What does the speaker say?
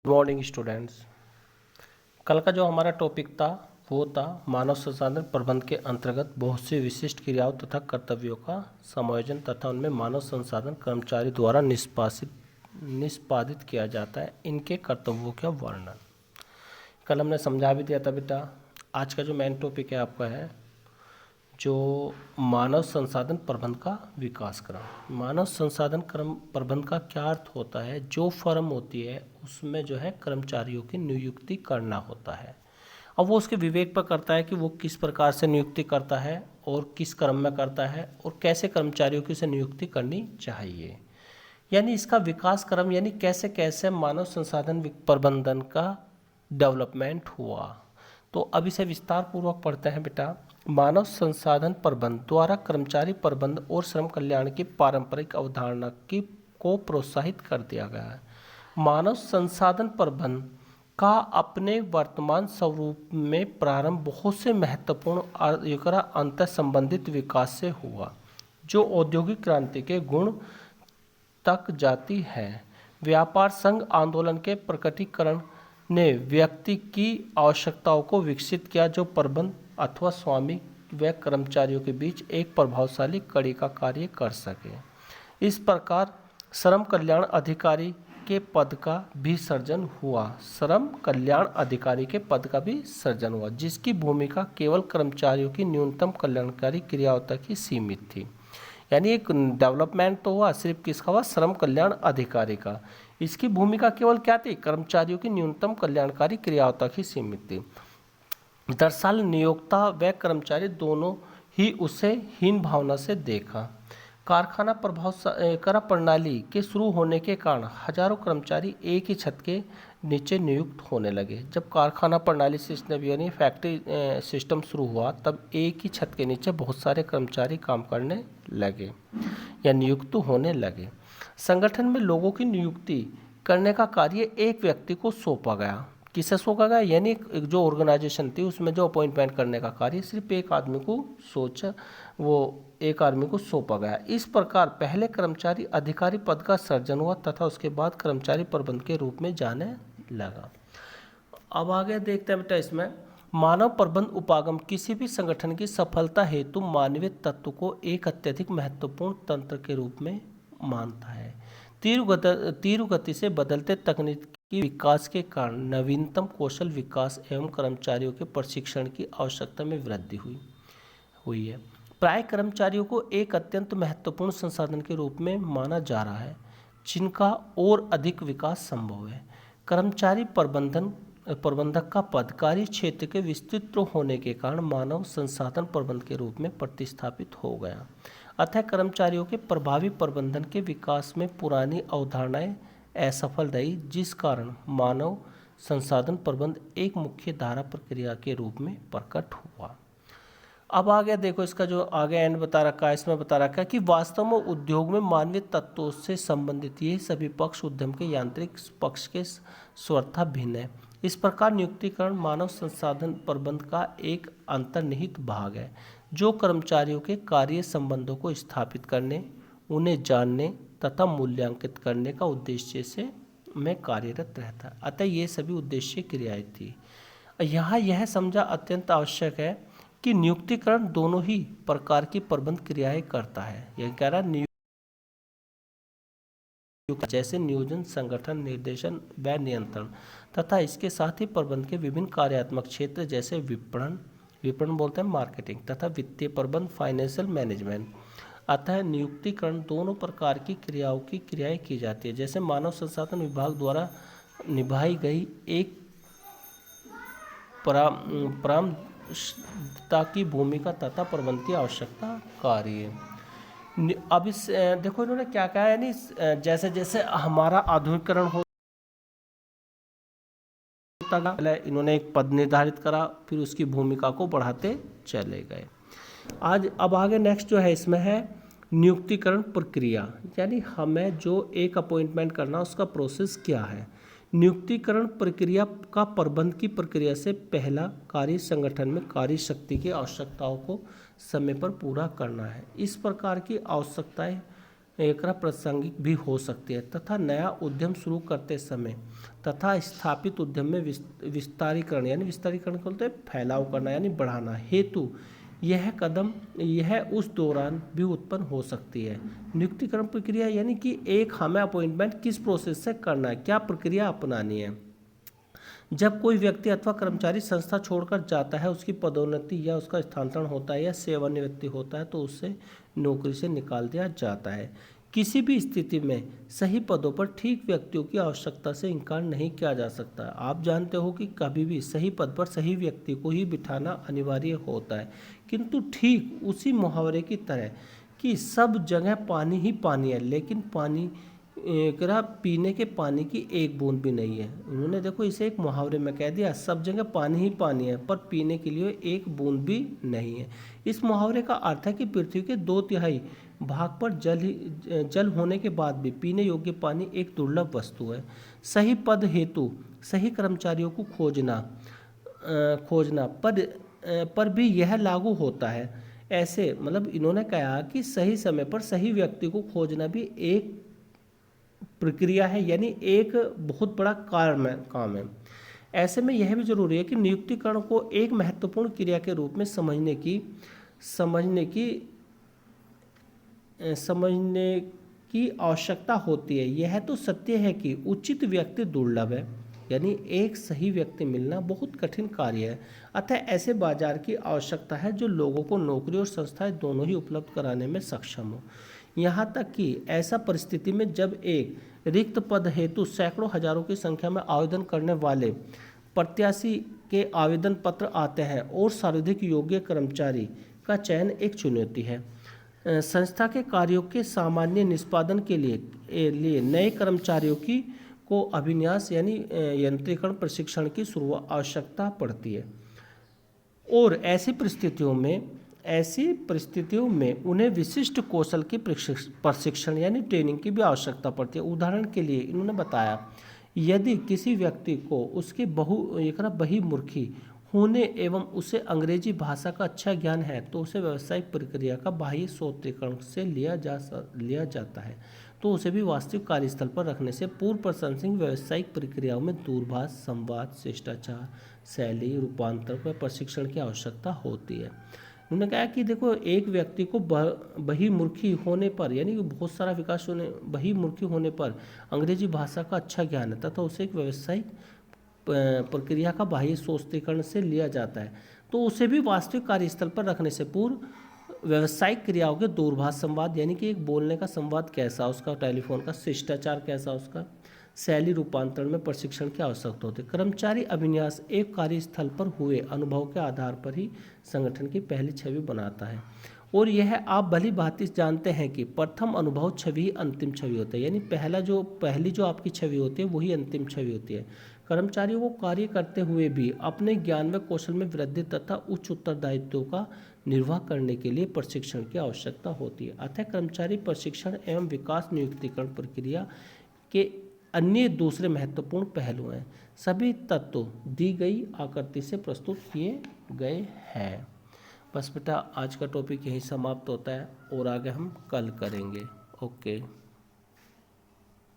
Good morning students. कल का जो हमारा टॉपिक था वो था मानव संसाधन प्रबंधन के अंतर्गत बहुत सी विशिष्ट क्रियाओं तथा कर्तव्यों का समायोजन तथा उनमें मानव संसाधन कर्मचारी द्वारा निष्पादित किया जाता है, इनके कर्तव्यों का वर्णन। कल हमने समझा भी दिया था बेटा। आज का जो मेन टॉपिक है आपका है जो मानव संसाधन प्रबंधन का विकास क्रम। मानव संसाधन क्रम प्रबंधन का क्या अर्थ होता है? जो फर्म होती है उसमें जो है कर्मचारियों की नियुक्ति करना होता है। अब वो उसके विवेक पर करता है कि वो किस प्रकार से नियुक्ति करता है और किस क्रम में करता है और कैसे कर्मचारियों की उसे नियुक्ति करनी चाहिए। यानी इसका विकास क्रम यानी कैसे कैसे मानव संसाधन प्रबंधन का डेवलपमेंट हुआ। तो अब इसे विस्तार पूर्वक पढ़ते हैं बेटा। मानव संसाधन प्रबंधन द्वारा कर्मचारी प्रबंधन और श्रम कल्याण की पारंपरिक अवधारणा को प्रोत्साहित कर दिया गया है। मानव संसाधन प्रबंधन का अपने वर्तमान स्वरूप में प्रारंभ बहुत से महत्वपूर्ण अंतर संबंधित विकास से हुआ जो औद्योगिक क्रांति के गुण तक जाती है। व्यापार संघ आंदोलन के प्रकटीकरण ने व्यक्ति की आवश्यकताओं को विकसित किया जो प्रबंधन अथवा स्वामी व कर्मचारियों के बीच एक प्रभावशाली कड़ी का कार्य कर सके। इस प्रकार श्रम कल्याण अधिकारी के पद का भी सृजन हुआ। श्रम कल्याण अधिकारी के पद का भी सृजन हुआ जिसकी भूमिका केवल कर्मचारियों की न्यूनतम कल्याणकारी क्रियाओं तक ही सीमित थी। यानी एक डेवलपमेंट तो हुआ सिर्फ किसका हुआ? श्रम कल्याण अधिकारी का। इसकी भूमिका केवल क्या थी? कर्मचारियों की न्यूनतम कल्याणकारी क्रियाओं तक ही सीमित थी। दरअसल नियोक्ता व कर्मचारी दोनों ही उसे हीन भावना से देखा। कारखाना कर प्रणाली के शुरू होने के कारण हजारों कर्मचारी एक ही छत के नीचे नियुक्त होने लगे। जब कारखाना प्रणाली सिस्टम यानी फैक्ट्री सिस्टम शुरू हुआ तब एक ही छत के नीचे बहुत सारे कर्मचारी काम करने लगे या नियुक्त होने लगे। संगठन में लोगों की नियुक्ति करने का कार्य एक व्यक्ति को सौंपा गया। किसे सौंपा गया? यानी जो ऑर्गेनाइजेशन थी उसमें जो अपॉइंटमेंट करने का कार्य सिर्फ एक आदमी को सौंपा गया। इस प्रकार पहले कर्मचारी अधिकारी पद का सृजन हुआ तथा उसके बाद कर्मचारी प्रबंधक के रूप में जाने लगा। अब आगे देखते हैं बेटा इसमें मानव प्रबंध उपागम किसी भी संगठन की सफलता हेतु मानवीय तत्व को एक अत्यधिक महत्वपूर्ण तंत्र के रूप में मानता है। तीव्र गति से बदलते तकनीकी विकास के कारण नवीनतम कौशल विकास एवं कर्मचारियों के प्रशिक्षण की आवश्यकता में वृद्धि हुई है। प्राय कर्मचारियों को एक अत्यंत महत्वपूर्ण संसाधन के रूप में माना जा रहा है जिनका और अधिक विकास संभव है। कर्मचारी प्रबंधक का पद कार्य क्षेत्र के विस्तृत होने के कारण मानव संसाधन प्रबंधन के रूप में प्रतिस्थापित हो गया। अतः कर्मचारियों के प्रभावी प्रबंधन के विकास में पुरानी अवधारणाएं असफल रही जिस कारण मानव संसाधन प्रबंधन एक मुख्य धारा प्रक्रिया के रूप में प्रकट हुआ। अब आगे देखो इसका जो आगे एंड बता रखा है इसमें बता रखा है कि वास्तव में उद्योग में मानवीय तत्वों से संबंधित ये सभी पक्ष उद्यम के यांत्रिक पक्ष के स्वतः भिन्न है। इस प्रकार नियुक्तिकरण मानव संसाधन प्रबंधन का एक अंतर्निहित भाग है जो कर्मचारियों के कार्य संबंधों को स्थापित करने, उन्हें जानने तथा मूल्यांकित करने का उद्देश्य से में कार्यरत रहता है। अतः ये सभी उद्देश्य क्रियाएं थी। यहाँ यह समझा अत्यंत आवश्यक है कि नियुक्तिकरण दोनों ही प्रकार की प्रबंध क्रियाएं करता है। यह कह रहा जैसे नियोजन, संगठन, निर्देशन व नियंत्रण तथा इसके साथ ही प्रबंध के विभिन्न कार्यात्मक क्षेत्र जैसे विपणन बोलते हैं मार्केटिंग तथा वित्तीय प्रबंध फाइनेंशियल मैनेजमेंट। अतः नियुक्तिकरण दोनों प्रकार की क्रियाएं की जाती है। जैसे मानव संसाधन विभाग द्वारा निभाई गई एक परामर्शदाता की भूमिका तथा प्रबंध की आवश्यकता कार्य। अब इस देखो इन्होंने क्या कहा है, यानी जैसे जैसे हमारा आधुनिकीकरण होता गया इन्होंने एक पद निर्धारित करा फिर उसकी भूमिका को बढ़ाते चले गए। अब आगे नेक्स्ट जो है इसमें है नियुक्तिकरण प्रक्रिया, यानी हमें जो एक अपॉइंटमेंट करना उसका प्रोसेस क्या है। नियुक्तिकरण प्रक्रिया का प्रबंध की प्रक्रिया से पहला कार्य संगठन में कार्य शक्ति की आवश्यकताओं को समय पर पूरा करना है। इस प्रकार की आवश्यकताएं एकरा प्रासंगिक भी हो सकती है तथा नया उद्यम शुरू करते समय तथा स्थापित उद्यम में विस्तारीकरण यानी विस्तारीकरण को बोलते हैं फैलाव करना यानी बढ़ाना हेतु यह उस दौरान भी उत्पन्न हो सकती है। नियुक्तिकरण प्रक्रिया यानी कि एक हमें अपॉइंटमेंट किस प्रोसेस से करना है, क्या प्रक्रिया अपनानी है। जब कोई व्यक्ति अथवा कर्मचारी संस्था छोड़कर जाता है, उसकी पदोन्नति या उसका स्थानांतरण होता है या सेवानिवृत्ति होता है तो उससे नौकरी से निकाल दिया जाता है। किसी भी स्थिति में सही पदों पर ठीक व्यक्तियों की आवश्यकता से इनकार नहीं किया जा सकता। आप जानते हो कि कभी भी सही पद पर सही व्यक्ति को ही बिठाना अनिवार्य होता है, किंतु ठीक उसी मुहावरे की तरह कि सब जगह पानी ही पानी है, लेकिन पानी पीने के पानी की एक बूंद भी नहीं है। उन्होंने देखो इसे एक मुहावरे में कह दिया, सब जगह पानी ही पानी है पर पीने के लिए एक बूंद भी नहीं है। इस मुहावरे का अर्थ है कि पृथ्वी के 2/3 भाग पर जल होने के बाद भी पीने योग्य पानी एक दुर्लभ वस्तु है। सही पद हेतु सही कर्मचारियों को खोजना पर भी यह लागू होता है। ऐसे मतलब इन्होंने कहा कि सही समय पर सही व्यक्ति को खोजना भी एक प्रक्रिया है, यानी एक बहुत बड़ा काम है। ऐसे में यह भी जरूरी है कि नियुक्तिकरण को एक महत्वपूर्ण क्रिया के रूप में समझने की आवश्यकता होती है। यह तो सत्य है कि उचित व्यक्ति दुर्लभ है, यानी एक सही व्यक्ति मिलना बहुत कठिन कार्य है। अतः ऐसे बाजार की आवश्यकता है जो लोगों को नौकरी और संस्थाएं दोनों ही उपलब्ध कराने में सक्षम हो। यहाँ तक कि ऐसा परिस्थिति में जब एक रिक्त पद हेतु सैकड़ों हजारों की संख्या में आवेदन करने वाले प्रत्याशी के आवेदन पत्र आते हैं और सर्वाधिक योग्य कर्मचारी का चयन एक चुनौती है। संस्था के कार्यों के सामान्य निष्पादन के लिए नए कर्मचारियों को अभिन्यास यानी यंत्रीकरण प्रशिक्षण की आवश्यकता पड़ती है और ऐसी परिस्थितियों में उन्हें विशिष्ट कौशल की प्रशिक्षण यानी ट्रेनिंग की भी आवश्यकता पड़ती है। उदाहरण के लिए इन्होंने बताया, यदि किसी व्यक्ति को उसके बहुमुखी होने एवं उसे अंग्रेजी भाषा का अच्छा ज्ञान है तो उसे व्यावसायिक प्रक्रिया का बाह्य सूत्रीकरण से लिया जाता है, तो उसे भी वास्तविक कार्यस्थल पर रखने से पूर्व प्रशंसित व्यावसायिक प्रक्रियाओं में दूरभाष, संवाद, शिष्टाचार, शैली रूपांतरण व प्रशिक्षण की आवश्यकता होती है। उन्होंने कहा कि देखो एक व्यक्ति को बहिर्मुखी होने पर यानी कि बहुत सारा बहिर्मुखी होने पर अंग्रेजी भाषा का अच्छा ज्ञान है तथा उसे एक व्यावसायिक प्रक्रिया का बाह्य सूत्रीकरण से लिया जाता है, तो उसे भी वास्तविक कार्यस्थल पर रखने से पूर्व व्यावसायिक क्रियाओं के दूरभाष संवाद यानी कि एक बोलने का संवाद कैसा उसका, टेलीफोन का शिष्टाचार कैसा उसका, शैली रूपांतरण में प्रशिक्षण की आवश्यकता होती है। कर्मचारी अभिन्यास एक कार्यस्थल पर हुए अनुभव के आधार पर ही संगठन की पहली छवि बनाता है और यह आप भली भांति जानते हैं कि प्रथम अनुभव छवि ही अंतिम छवि होता है, यानी पहली जो आपकी छवि होती है वही अंतिम छवि होती है। कर्मचारियों को कार्य करते हुए भी अपने ज्ञान व कौशल में वृद्धि तथा उच्च उत्तरदायित्वों का निर्वाह करने के लिए प्रशिक्षण की आवश्यकता होती है। अतः कर्मचारी प्रशिक्षण एवं विकास नियुक्तिकरण प्रक्रिया के अन्य दूसरे महत्वपूर्ण पहलू हैं। सभी तत्व दी गई आकृति से प्रस्तुत किए गए हैं। बस बेटा आज का टॉपिक यहीं समाप्त होता है और आगे हम कल करेंगे। ओके।